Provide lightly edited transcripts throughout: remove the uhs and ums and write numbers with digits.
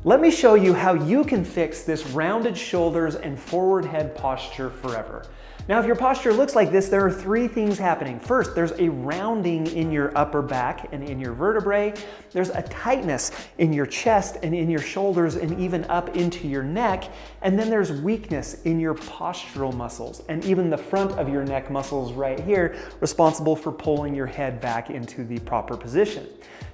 Let me show you how you can fix this rounded shoulders and forward head posture forever. Now, if your posture looks like this, there are three things happening. First, there's a rounding in your upper back and in your vertebrae. There's a tightness in your chest and in your shoulders and even up into your neck. And then there's weakness in your postural muscles and even the front of your neck muscles right here, responsible for pulling your head back into the proper position.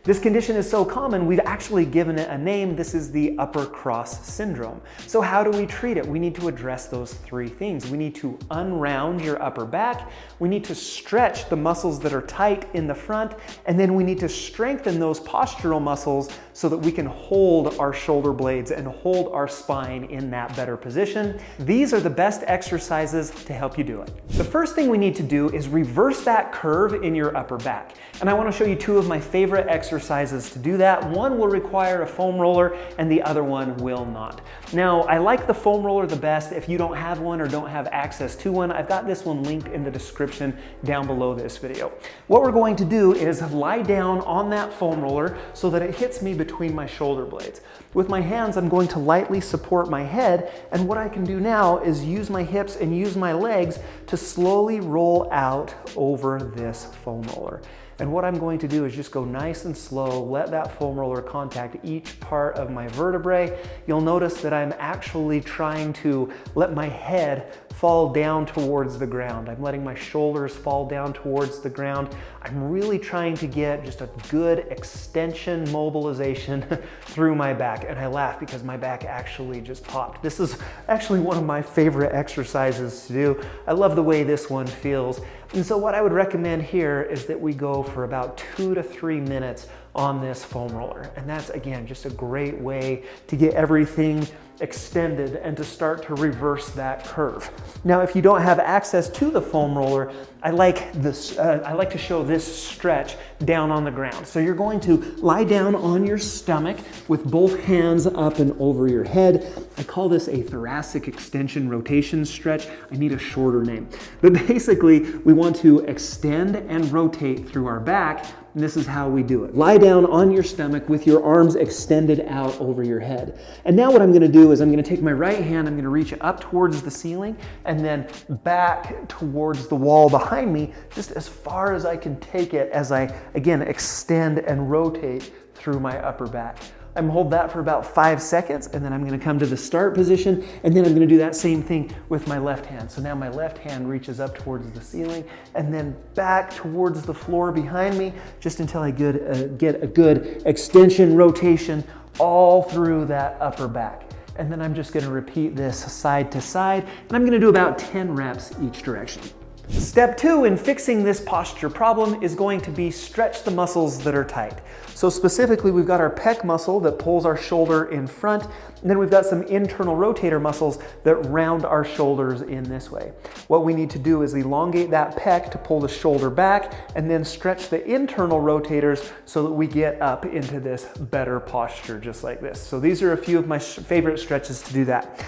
This condition is so common, we've actually given it a name. This is the upper cross syndrome. So how do we treat it? We need to address those three things. We need to unround your upper back, we need to stretch the muscles that are tight in the front, and then we need to strengthen those postural muscles so that we can hold our shoulder blades and hold our spine in that better position. These are the best exercises to help you do it. The first thing we need to do is reverse that curve in your upper back. And I want to show you two of my favorite exercises to do that. One will require a foam roller and the other one will not. Now, I like the foam roller the best. If you don't have one or don't have access to one, I've got this one linked in the description down below this video. What we're going to do is lie down on that foam roller so that it hits me between my shoulder blades. With my hands, I'm going to lightly support my head, and what I can do now is use my hips and use my legs to slowly roll out over this foam roller. And what I'm going to do is just go nice and slow, let that foam roller contact each part of my vertebrae. You'll notice that I'm actually trying to let my head fall down towards the ground. I'm letting my shoulders fall down towards the ground. I'm really trying to get just a good extension mobilization through my back. And I laugh because my back actually just popped. This is actually one of my favorite exercises to do. I love the way this one feels. And so what I would recommend here is that we go for about 2 to 3 minutes on this foam roller. And that's, again, just a great way to get everything extended and to start to reverse that curve. Now, if you don't have access to the foam roller, I like to show this stretch down on the ground. So you're going to lie down on your stomach with both hands up and over your head. I call this a thoracic extension rotation stretch. I need a shorter name. But basically, we want to extend and rotate through our back. And this is how we do it. Lie down on your stomach with your arms extended out over your head. And now what I'm gonna do is I'm gonna take my right hand, I'm gonna reach it up towards the ceiling and then back towards the wall behind me, just as far as I can take it as I, again, extend and rotate through my upper back. I'm gonna hold that for about 5 seconds, and then I'm gonna come to the start position, and then I'm gonna do that same thing with my left hand. So now my left hand reaches up towards the ceiling, and then back towards the floor behind me, just until I get a good extension rotation all through that upper back. And then I'm just gonna repeat this side to side, and I'm gonna do about 10 reps each direction. Step 2 in fixing this posture problem is going to be stretch the muscles that are tight. So specifically, we've got our pec muscle that pulls our shoulder in front, and then we've got some internal rotator muscles that round our shoulders in this way. What we need to do is elongate that pec to pull the shoulder back, and then stretch the internal rotators so that we get up into this better posture, just like this. So these are a few of my favorite stretches to do that.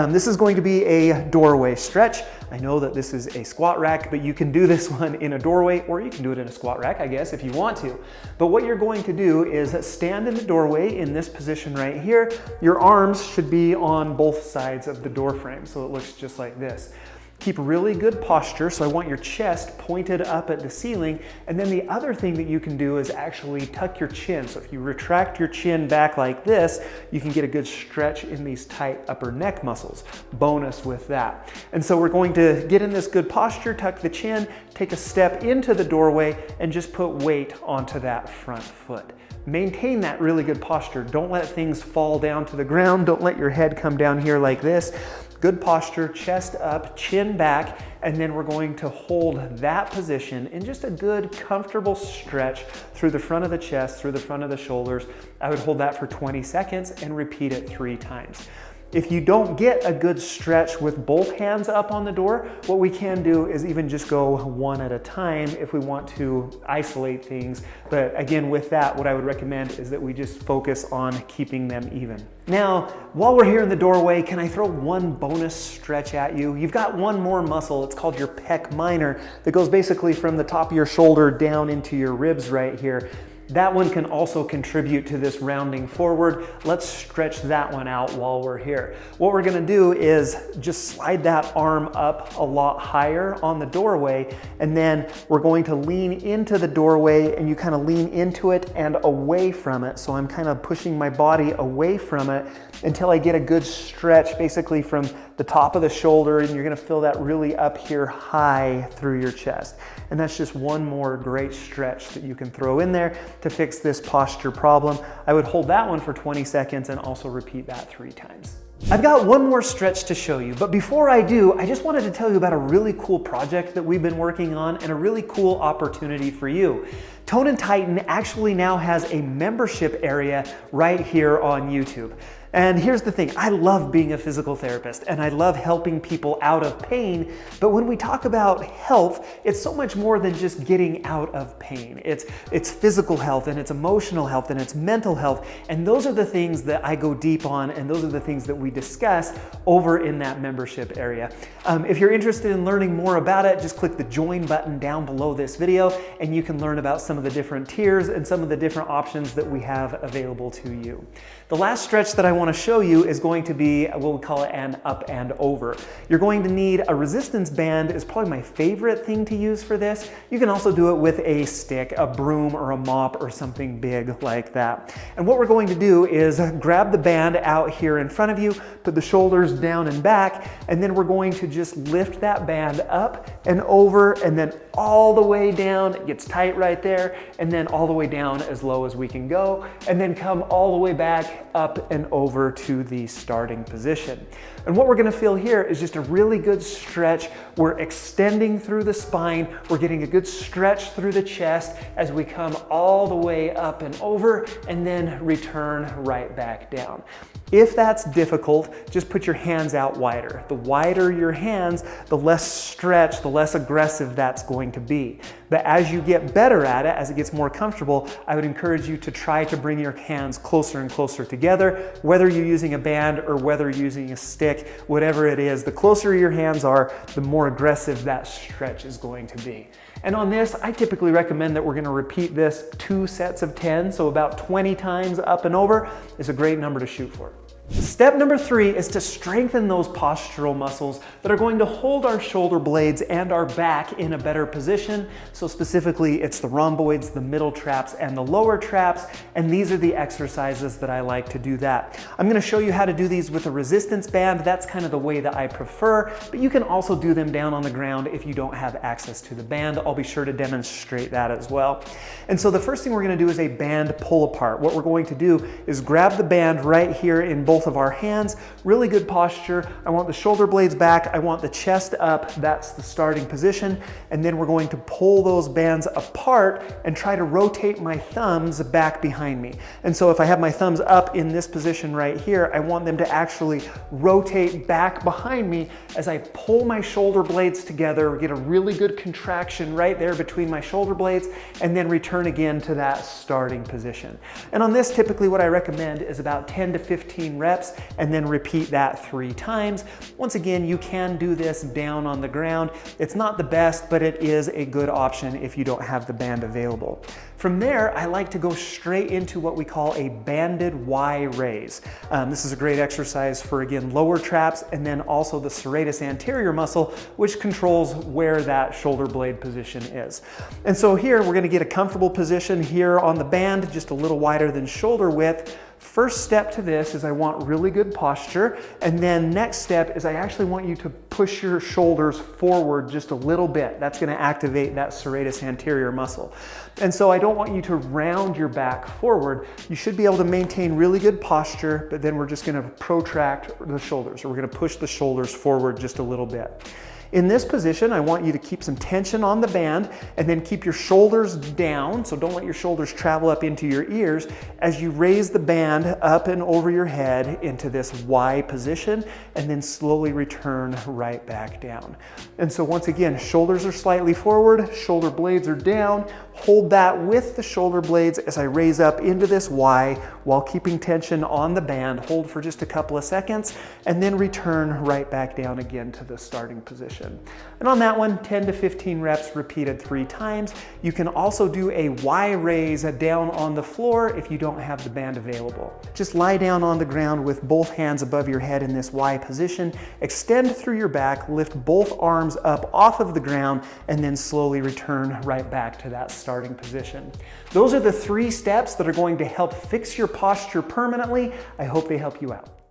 This is going to be a doorway stretch. I know that this is a squat rack, but you can do this one in a doorway, or you can do it in a squat rack, I guess, if you want to. But what you're going to do is stand in the doorway in this position right here. Your arms should be on both sides of the door frame, so it looks just like this. Keep really good posture, so I want your chest pointed up at the ceiling, and then the other thing that you can do is actually tuck your chin. So if you retract your chin back like this, you can get a good stretch in these tight upper neck muscles. Bonus with that. And so we're going to get in this good posture, tuck the chin, take a step into the doorway, and just put weight onto that front foot. Maintain that really good posture. Don't let things fall down to the ground. Don't let your head come down here like this. Good posture, chest up, chin back, and then we're going to hold that position in just a good, comfortable stretch through the front of the chest, through the front of the shoulders. I would hold that for 20 seconds and repeat it 3 times. If you don't get a good stretch with both hands up on the door, what we can do is even just go one at a time if we want to isolate things. But again, with that, what I would recommend is that we just focus on keeping them even. Now, while we're here in the doorway, can I throw one bonus stretch at you? You've got one more muscle, it's called your pec minor, that goes basically from the top of your shoulder down into your ribs right here. That one can also contribute to this rounding forward. Let's stretch that one out while we're here. What we're gonna do is just slide that arm up a lot higher on the doorway, and then we're going to lean into the doorway, and you kind of lean into it and away from it. So I'm kind of pushing my body away from it until I get a good stretch basically from the top of the shoulder, and you're gonna feel that really up here high through your chest. And that's just one more great stretch that you can throw in there to fix this posture problem. I would hold that one for 20 seconds and also repeat that 3 times. I've got one more stretch to show you, but before I do, I just wanted to tell you about a really cool project that we've been working on and a really cool opportunity for you. Tone and Tighten actually now has a membership area right here on YouTube. And here's the thing, I love being a physical therapist and I love helping people out of pain, but when we talk about health, it's so much more than just getting out of pain. It's physical health, and it's emotional health, and it's mental health, and those are the things that I go deep on, and those are the things that we discuss over in that membership area. If you're interested in learning more about it, just click the join button down below this video and you can learn about some of the different tiers and some of the different options that we have available to you. The last stretch that I want to show you is going to be what we call an up and over. You're going to need a resistance band, is probably my favorite thing to use for this. You can also do it with a stick, a broom or a mop or something big like that. And what we're going to do is grab the band out here in front of you, put the shoulders down and back, and then we're going to just lift that band up and over and then all the way down. It gets tight right there, and then all the way down as low as we can go, and then come all the way back up and over to the starting position. And what we're gonna feel here is just a really good stretch. We're extending through the spine. We're getting a good stretch through the chest as we come all the way up and over and then return right back down. If that's difficult, just put your hands out wider. The wider your hands, the less stretch, the less aggressive that's going to be. But as you get better at it, as it gets more comfortable, I would encourage you to try to bring your hands closer and closer together, whether you're using a band or whether you're using a stick, whatever it is, the closer your hands are, the more aggressive that stretch is going to be. And on this, I typically recommend that we're gonna repeat this 2 sets of 10, so about 20 times up and over is a great number to shoot for. Step number 3 is to strengthen those postural muscles that are going to hold our shoulder blades and our back in a better position. So specifically, it's the rhomboids, the middle traps, and the lower traps, and these are the exercises that I like to do that. I'm gonna show you how to do these with a resistance band. That's kind of the way that I prefer, but you can also do them down on the ground if you don't have access to the band. I'll be sure to demonstrate that as well. And so the first thing we're gonna do is a band pull apart. What we're going to do is grab the band right here in both of our hands, really good posture. I want the shoulder blades back, I want the chest up, that's the starting position, and then we're going to pull those bands apart and try to rotate my thumbs back behind me. And so if I have my thumbs up in this position right here, I want them to actually rotate back behind me as I pull my shoulder blades together, get a really good contraction right there between my shoulder blades, and then return again to that starting position. And on this, typically what I recommend is about 10 to 15 reps, and then repeat that 3 times. Once again, you can do this down on the ground. It's not the best, but it is a good option if you don't have the band available. From there, I like to go straight into what we call a banded Y raise. This is a great exercise for, again, lower traps, and then also the serratus anterior muscle, which controls where that shoulder blade position is. And so here, we're gonna get a comfortable position here on the band, just a little wider than shoulder width. First step to this is I want really good posture, and then next step is I actually want you to push your shoulders forward just a little bit. That's going to activate that serratus anterior muscle. And so I don't want you to round your back forward. You should be able to maintain really good posture, but then we're just going to protract the shoulders, or we're going to push the shoulders forward just a little bit. In this position, I want you to keep some tension on the band and then keep your shoulders down, so don't let your shoulders travel up into your ears as you raise the band up and over your head into this Y position, and then slowly return right back down. And so once again, shoulders are slightly forward, shoulder blades are down. Hold that with the shoulder blades as I raise up into this Y while keeping tension on the band. Hold for just a couple of seconds and then return right back down again to the starting position. position. And on that one, 10 to 15 reps repeated 3 times. You can also do a Y raise down on the floor if you don't have the band available. Just lie down on the ground with both hands above your head in this Y position, extend through your back, lift both arms up off of the ground, and then slowly return right back to that starting position. Those are the 3 steps that are going to help fix your posture permanently. I hope they help you out.